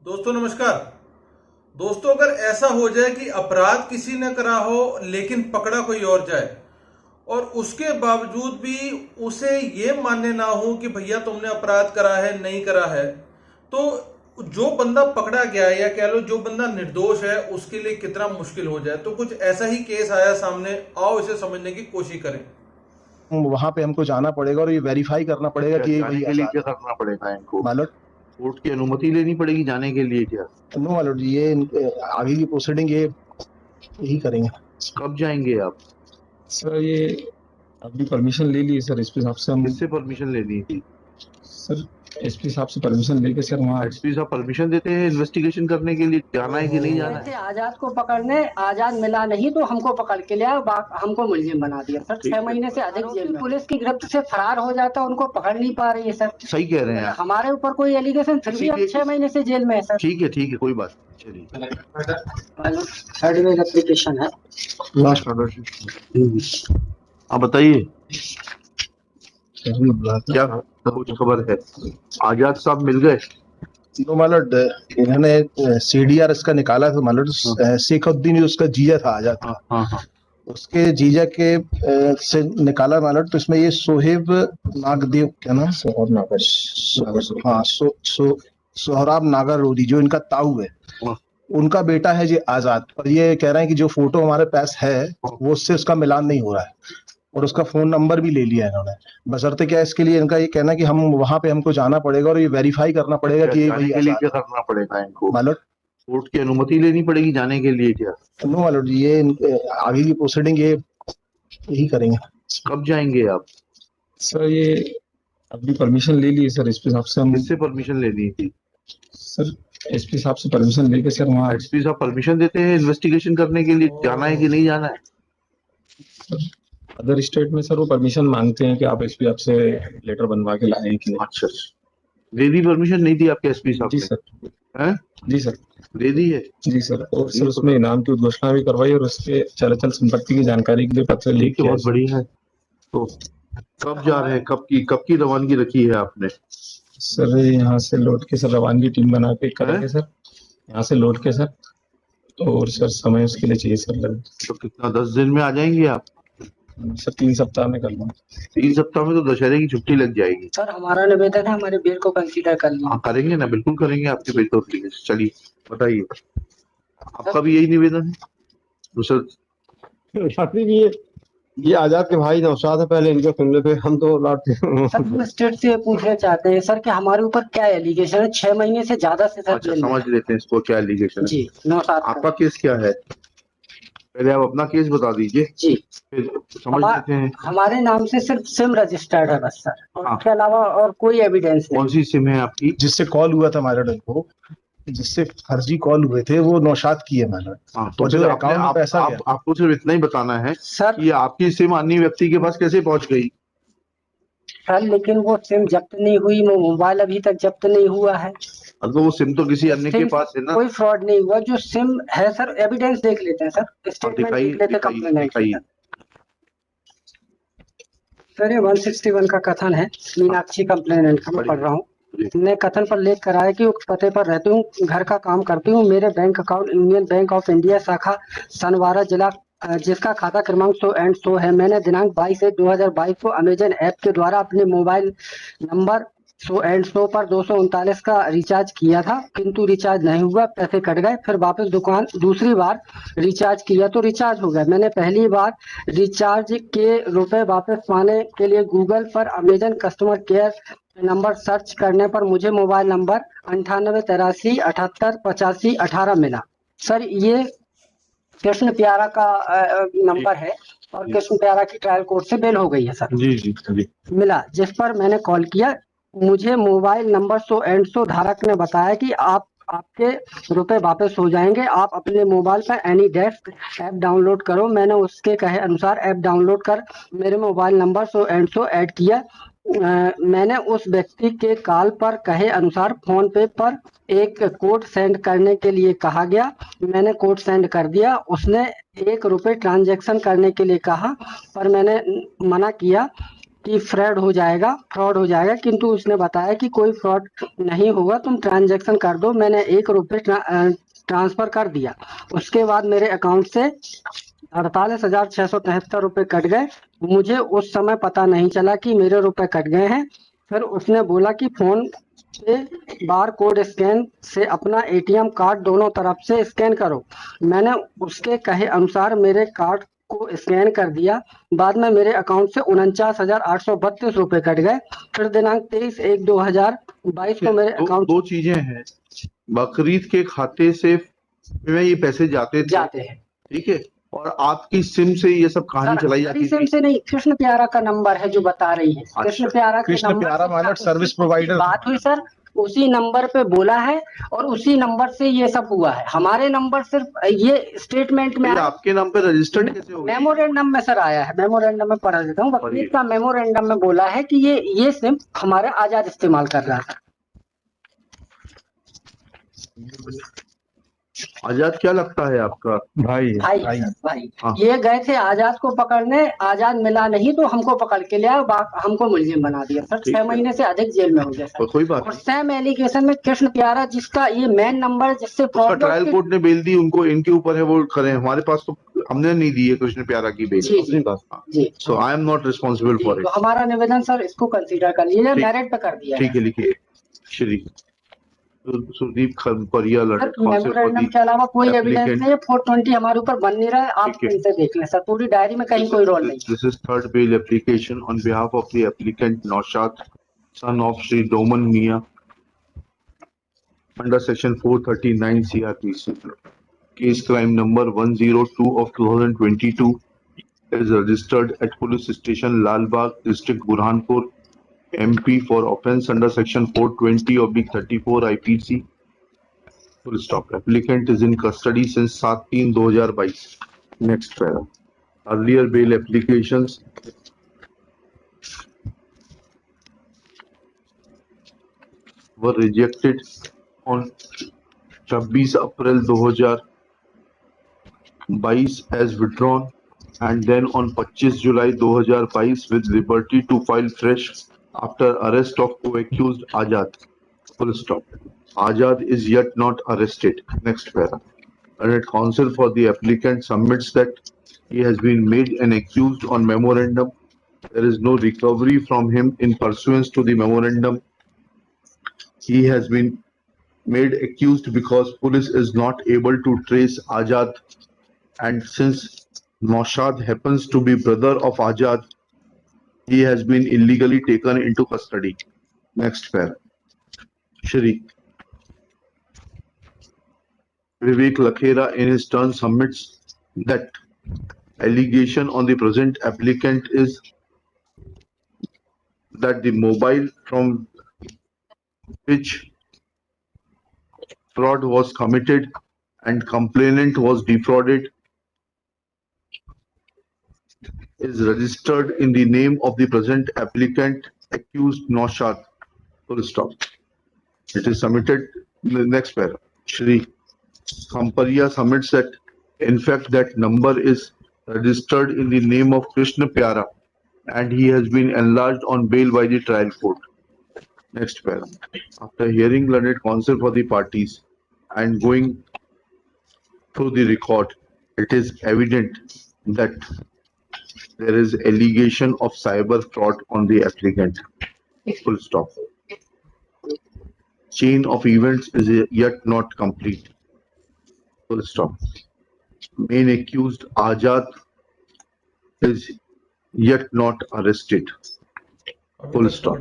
दोस्तों नमस्कार। दोस्तों अगर ऐसा हो जाए कि अपराध किसी ने करा हो लेकिन पकड़ा कोई और जाए और उसके बावजूद भी उसे ये मानने ना हो कि भैया तुमने अपराध करा है नहीं करा है, तो जो बंदा पकड़ा गया है या कह लो जो बंदा निर्दोष है उसके लिए कितना मुश्किल हो जाए। तो कुछ ऐसा ही केस आया सामने, आओ इसे समझने की कोशिश करें। वहां पे हमको जाना पड़ेगा और ये वेरीफाई करना पड़ेगा कि जाने के लिए क्या करना पड़ेगा इनको? मालूम कोर्ट की अनुमति लेनी पड़ेगी जाने के लिए क्या? नो मालूम ये आगे की प्रोसीडिंग ये यही करेंगे। कब जाएंगे आप? सर ये अभी परमिशन ले ली सर एसपी साहब से। हम किससे परमिशन लेनी थी? सर एसपी साहब से परमिशन लेके सर वहाँ एसपी साहब परमिशन देते हैं इन्वेस्टिगेशन करने के लिए, जाना है कि नहीं जाना है? आजाद को पकड़ने, आजाद मिला नहीं तो हमको पकड़ के लिया, हमको मुलजिम बना दिया सर। 6 महीने से अधिक जेल में। पुलिस की गिरफ्त से फरार हो जाता, उनको पकड़ नहीं पा रही है सर। सही कह रहे हैं आप। हमारे ऊपर कोई एलिगेशन फिर भी हम 6 महीने से जेल में है सर। ठीक है कोई बात नहीं, चलिए। हार्डवेयर एप्लीकेशन है लास्ट ऑर्डर। आप बताइए क्या कुछ खबर है? आजाद साहब मिल गए? नो मालूम इन्होंने सीडीआर इसका निकाला था मालूम। शेखुद्दीन उसका जीजा था आजाद का। हाँ। उसके जीजा के से निकाला मालूम। तो इसमें ये सोहेब नागदेव क्या नाम, सोहराब नागर, हाँ सोहराब नागर रोधी जो इनका ताऊ है, उनका बेटा है ये आजाद। और ये कह रहे हैं कि जो फोटो हमारे पास है वो उससे उसका मिलान नहीं हो रहा है और उसका फोन नंबर भी ले लिया इन्होंने। बशर्ते क्या इसके लिए इनका ये कहना है कि हम वहां पे हमको जाना पड़ेगा और ये वेरीफाई करना पड़ेगा कि जाने के लिए क्या करना पड़ेगा इनको? मालूम कोर्ट की अनुमति लेनी पड़ेगी जाने के लिए क्या? नो मालूम ये आगे की प्रोसीडिंग ये यही करेंगे। कब जाएंगे आप? सर ये अभी परमिशन ले ली सर एसपी साहब से। हम किससे परमिशन लेनी थी? सर एसपी साहब से परमिशन लेके सर वहाँ एसपी साहब परमिशन देते हैं इन्वेस्टिगेशन करने के लिए, जाना है कि नहीं जाना है? अदर स्टेट में सर वो परमिशन मांगते हैं कि आप एसपी साहब से लेटर बनवा के लाएं कि अच्छा, दे दी परमिशन? नहीं दी आपके एसपी साहब जी ने? सर। हैं? जी सर। दे दी है? जी सर। और सर उसमें इनाम की घोषणा भी करवाई और उसके चल संपत्ति की जानकारी के लिए पत्र लिख के। बहुत बढ़िया है। तो कब जा रहे हैं? कब की रवानगी रखी है आपने? सर यहाँ से लौट के सर रवानगी टीम बना के करेंगे सर, यहाँ से लौट के सर। और सर समय उसके लिए चाहिए सर लग। तो कितना 10 दिन में आ जाएंगे आप? सर 3 सप्ताह में कर लूँ। 3 सप्ताह में तो दशहरे की छुट्टी लग जाएगी। सर। हमारा निवेदन है हमारे बेल को कंसीडर कर लीजिए। हाँ करेंगे ना, बिल्कुल करेंगे आपके बेल तो। चलिए बताइए, आपका भी यही निवेदन है? दूसरा ये आजाद के भाई नौशाद है, पहले इनके सुन लेते हम तो लौटते। सर हम स्टेट से पूछना चाहते हैं सर कि हमारे ऊपर क्या एलिगेशन है 6 महीने से ज्यादा से सर अच्छा जेल में समझ लेते हैं इसको, क्या एलिगेशन है। जी। नौशाद आपका केस क्या है? पहले आप अपना केस बता दीजिए, जी। फिर समझ लेते हैं। हमारे नाम से सिर्फ सिम रजिस्टर्ड है बस सर, और हाँ। उसके अलावा और कोई एविडेंस नहीं। कौन सी सिम है आपकी? जिससे कॉल हुआ था मैडम को, जिससे फर्जी कॉल हुए थे वो नौशाद की है मैडम। हाँ, तो जो फिर अकाउंट में पैसा गया, आपको सिर्फ इतना ही बताना है सर कि आपकी सिम अन्य व्यक्ति के पास कैसे पहुंच गई। सर लेकिन वो सिम जब्त नहीं हुई, वो मोबाइल अभी तक जब्त नहीं हुआ है। अब तो वो सिम तो किसी अन्य के पास है ना। कोई फ्रॉड नहीं हुआ। जो सिम है सर, एविडेंस देख लेते हैं सर, स्टेटमेंट देख लेते हैं कंप्लेनेंट। सर ये 161 का कथन है, मीनाक्षी कंप्लेनेंट का मैं पढ़ रहा हूँ। मैं कथन पर लेख कर आया कि उक्त पते पर रहती हूँ, घर का काम करती हूँ। मेरे bank account union bank of India शाखा सनवारा जिला, जिसका खाता क्रमांक 100 है। मैंने दिनांक 22/1/2022 को अमेजन ऐप के द्वारा अपने मोबाइल नंबर 100 पर 239 का रिचार्ज किया था, किंतु रिचार्ज नहीं हुआ, पैसे कट गए। फिर वापस दूसरी बार रिचार्ज किया तो रिचार्ज हो गया। मैंने पहली बार रिचार्ज के रुपए वापस पाने के लिए गूगल पर Amazon customer care number search करने पर मुझे मोबाइल नंबर 9883788518 मिला। सर ये कृष्ण प्यारा का नंबर है और कृष्ण प्यारा की ट्रायल कोर्ट से बेल हो गई है सर। जी मिला, जिस पर मैंने कॉल किया। मुझे मोबाइल नंबर 100 धारक ने बताया कि आपके रुपए वापस हो जाएंगे, आप अपने मोबाइल पर एनी डेस्क ऐप डाउनलोड करो। मैंने उसके कहे अनुसार ऐप डाउनलोड कर मेरे मोबाइल नंबर 100 ऐड किया। मैंने उस व्यक्ति के कॉल पर कहे अनुसार फोन पे पर एक कोड सेंड करने के लिए कहा गया। मैंने कोड सेंड कर दिया। उसने ₹1 ट्रांजैक्शन करने के लिए कहा पर मैंने मना किया। कि फ्रॉड हो जाएगा, किंतु उसने बताया कि कोई फ्रॉड नहीं होगा, तुम ट्रांजैक्शन कर दो। मैंने 1 रुपये ट्रांसफर कर दिया। उसके बाद मेरे अकाउंट से 48,673 रुपये कट गए। मुझे उस समय पता नहीं चला कि मेरे रुपए कट गए हैं। फिर उसने बोला कि फोन पे बार कोड स्कैन से अपना एटीएम कार्ड दोनों तरफ से स्कैन करो। मैंने उसके कहे अनुसार मेरे कार्ड को स्कैन कर दिया। बाद में मेरे अकाउंट से 49,832 रुपये कट गए। फिर दिनांक 23/1/2022 को मेरे दो अकाउंट दो चीजें हैं। बकरीद के खाते से में ये पैसे जाते हैं। ठीक है, और आपकी सिम से ये सब कहानी चलाई जाती सिम थी। से नहीं, कृष्ण प्यारा का नंबर है जो बता रही है। कृष्ण प्यारा के कृष्ण नंबर प्यारा से माइलट सर्विस प्रोवाइडर बात हुई सर, उसी नंबर पे बोला है और उसी नंबर से ये सब हुआ है। हमारे नंबर सिर्फ ये स्टेटमेंट में ये आपके नाम पे रजिस्टर्ड कैसे हो गया? मेमोरेंडम में सर आया है। मेमोरेंडम में पढ़ा देता हूँ। वकील का मेमोरेंडम में बोला है कि ये सिम हमारे आजाद इस्तेमाल कर रहा था। आजाद क्या लगता है आपका? भाई भाई हाँ। ये गए थे आजाद को पकड़ने, आजाद मिला नहीं तो हमको पकड़ के ले आया, हमको मुलजिम बना दिया सर। ठीक 6 है। महीने से अधिक जेल में हो गया सर। तो कोई बात और नहीं, सेम एलिगेशन में कृष्ण प्यारा जिसका ये मेन नंबर जिससे उसका प्रॉब्लम ट्रायल कोर्ट ने बेल दी, उनको इनके ऊपर है वो करें। हमारे पास तो हमने नहीं दी है कृष्ण प्यारा की बेल। जी so I am not responsible for to it. हमारा निवेदन सर इसको कंसीडर कर लीजिए, ठीक। मेरिट पे कर दिया ठीक है, लिखिए। श्री सुदीप खरपरिया सर। मेमोरेंडम के अलावा कोई एविडेंस नहीं है। 420 हमारे ऊपर बन नहीं रहा है। आप ठीक है। इनसे देख लें सर, पूरी डायरी में कहीं कोई रोल नहीं। This is third bail application on behalf of the applicant Naushad, son of Sri Doman Mia, under section 439 CRPC. Case crime number 102 of 2022 is registered at police station Lalbagh, district Burhanpur, MP for offence under section 420/34 IPC. Full stop. Applicant is in custody since 7/3/2022. Next para. Earlier bail applications were rejected on 26 April 2022 as withdrawn, and then on 25 July 2022 with liberty to file fresh after arrest of co-accused Azad. Full stop. Azad is yet not arrested. Next para. Learned counsel for the applicant submits that he has been made an accused on memorandum. There is no recovery from him in pursuance to the memorandum. He has been made accused because police is not able to trace Azad, and since Naushad happens to be brother of Azad, he has been illegally taken into custody. Next pair. Shri Vivek Lakhera in his turn submits that allegation on the present applicant is that the mobile from which fraud was committed and complainant was defrauded is registered in the name of the present applicant accused Naushad. Full stop. It is submitted in the next para. Shri Khamparia submits that in fact that number is registered in the name of Krishna Pyara and he has been enlarged on bail by the trial court. Next para. After hearing learned counsel for the parties and going through the record, it is evident that there is allegation of cyber fraud on the applicant. Full stop. Chain of events is yet not complete. Full stop. Main accused Azad is yet not arrested. Full stop.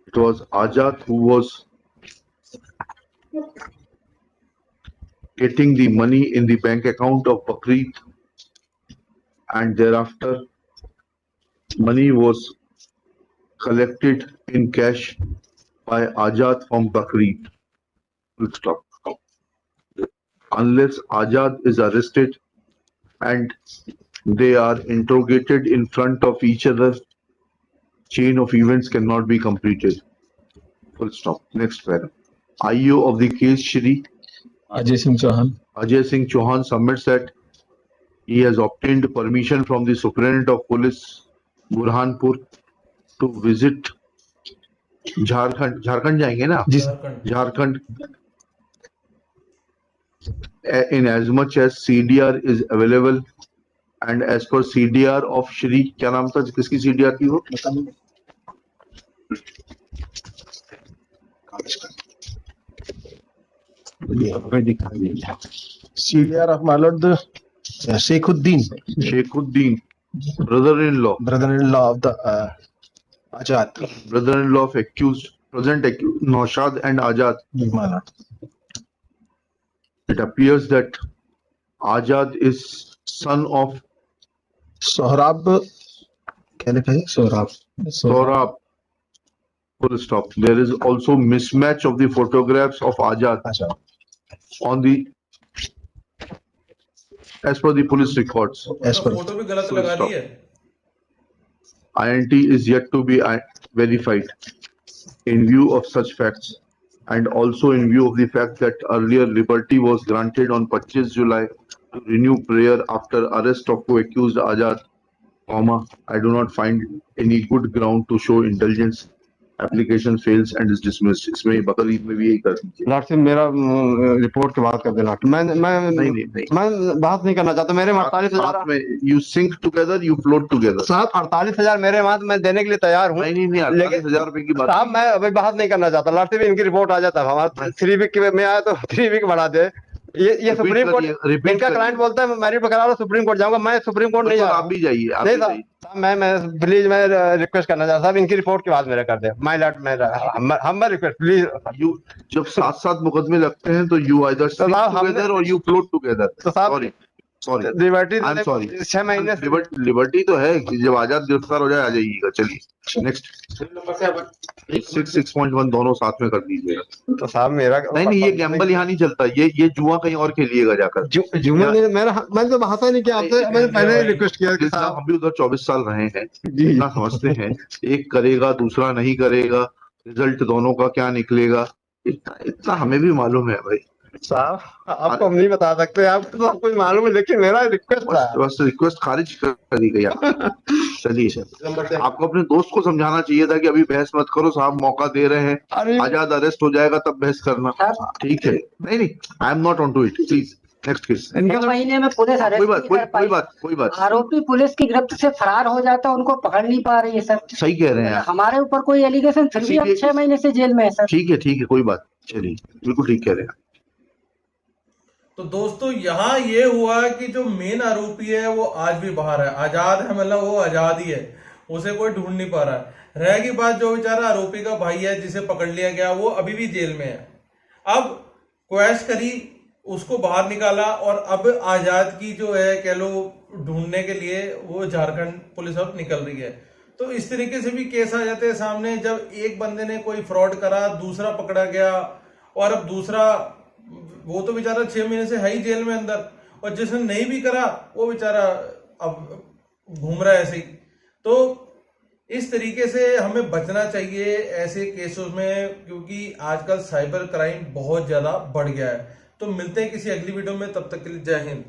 It was Azad who was getting the money in the bank account of Bakri, and thereafter money was collected in cash by Azad from Bakri. Full stop. Unless Azad is arrested and they are interrogated in front of each other, chain of events cannot be completed. Full stop. Next para. IO of the case, Shri Ajay Singh Chauhan. Ajay Singh Chauhan submits that he has obtained permission from the Superintendent of Police Burhanpur to visit Jharkhand जाएंगे ना? Jharkhand in as much as CDR is available and as per CDR of Shri, क्या नाम था किसकी CDR थी वो? CDR of my lord शेखुद्दीन brother-in-law of the Azad. brother-in-law of present accused Naushad and Azad. My lord. It appears that Azad is son of Sohrab, क्या लिखा है? Saurabh. Full stop. There is also mismatch of the photographs of Azad अच्छा. on the as per the police records. As per photo भी गलत Full लगा stop. दी है। INT is yet to be verified. In view of such facts and also in view of the fact that earlier liberty was granted on 25 July to renew prayer after arrest of co-accused Azad, I do not find any good ground to show indulgence. Application fails and is dismissed. इसमें बकरीद में भी यही कर दीजिए। Last मेरा report के बाद कर देना। मैं बात नहीं करना चाहता। मेरे में 48,000 में you sync together, you float together। साहब 48,000 मेरे वहां मैं देने के लिए तैयार हूँ। नहीं 48,000 रुपए की बात साहब मैं अभी बात नहीं करना चाहता। लास्ट में इनकी रिपोर्ट आ जाता है हमारा 3 वीक में आया तो 3 वीक बढ़ा दे। ये सुप्रीम कोर्ट इनका क्लाइंट बोलता है मैं मैरिट पर करा रहा हूं सुप्रीम कोर्ट जाऊंगा। मैं सुप्रीम कोर्ट नहीं जा रहा। आप भी जाइए, आप नहीं भी जाइए। साहब मैं प्लीज मैं रिक्वेस्ट करना चाहता हूं इनकी रिपोर्ट के बाद मेरा कर दे। माय लॉर्ड मैं रिक्वेस्ट प्लीज। यू जब साथ मुकदमे लगते हैं तो यू आइदर सिंक टुगेदर और यू फ्लोट टुगेदर। तो साहब sorry liberty I am sorry 6 महीने से लिबर्टी तो है कि जब आजाद गिरफ्तार हो जाए आ जाइएगा। चलिए नेक्स्ट 6.1 दोनों साथ में कर दीजिएगा। तो साहब मेरा नहीं ये गैम्बल यहाँ नहीं चलता। ये जुआ कहीं और खेलिएगा जाकर। जुम्मे मैंने तो बात ही नहीं किया आपसे। मैंने पहले ही रिक्वेस्ट किया कि साहब हम भी उधर 24 साल रहे हैं, इतना समझते हैं। एक करेगा दूसरा नहीं करेगा, रिजल्ट दोनों का क्या निकलेगा इतना हमें भी मालूम है भाई साहब। आपको हम नहीं बता सकते, आपको तो सब कुछ मालूम है, लेकिन मेरा रिक्वेस्ट था। बस रिक्वेस्ट खारिज कर दी गई। चलिए आपको अपने दोस्त को समझाना चाहिए था कि अभी बहस मत करो, साहब मौका दे रहे हैं, आजाद अरेस्ट हो जाएगा तब बहस करना। ठीक है नहीं I am not on to it. Please next case. महीने में पुलिस अरेस्ट कोई बात आरोपी पुलिस की गिरफ्त से फरार हो जाता है, उनको पकड़ नहीं पा रही है सर। सही कह रहे हैं हमारे ऊपर कोई एलिगेशन फिर भी हम 6 महीने से जेल में है सर। ठीक है कोई बात। चलिए बिल्कुल ठीक कह रहे हैं। तो दोस्तों यहाँ ये हुआ कि जो मेन आरोपी है वो आज भी बाहर है, आजाद है, मतलब वो आजाद ही है, उसे कोई ढूंढ नहीं पा रहा है। रह गई बात जो बेचारा आरोपी का भाई है जिसे पकड़ लिया गया, वो अभी भी जेल में है। अब क्वेश करी, उसको बाहर निकाला और अब आजाद की जो है कह लो ढूंढने के लिए वो झारखंड पुलिस अब निकल रही है। तो इस तरीके से भी केस आ जाते हैं सामने, जब एक बंदे ने कोई फ्रॉड करा, दूसरा पकड़ा गया और अब दूसरा वो तो बेचारा 6 महीने से है ही जेल में अंदर, और जिसने नहीं भी करा वो बेचारा अब घूम रहा है ऐसे ही। तो इस तरीके से हमें बचना चाहिए ऐसे केसों में, क्योंकि आजकल साइबर क्राइम बहुत ज्यादा बढ़ गया है। तो मिलते हैं किसी अगली वीडियो में, तब तक के लिए जय हिंद।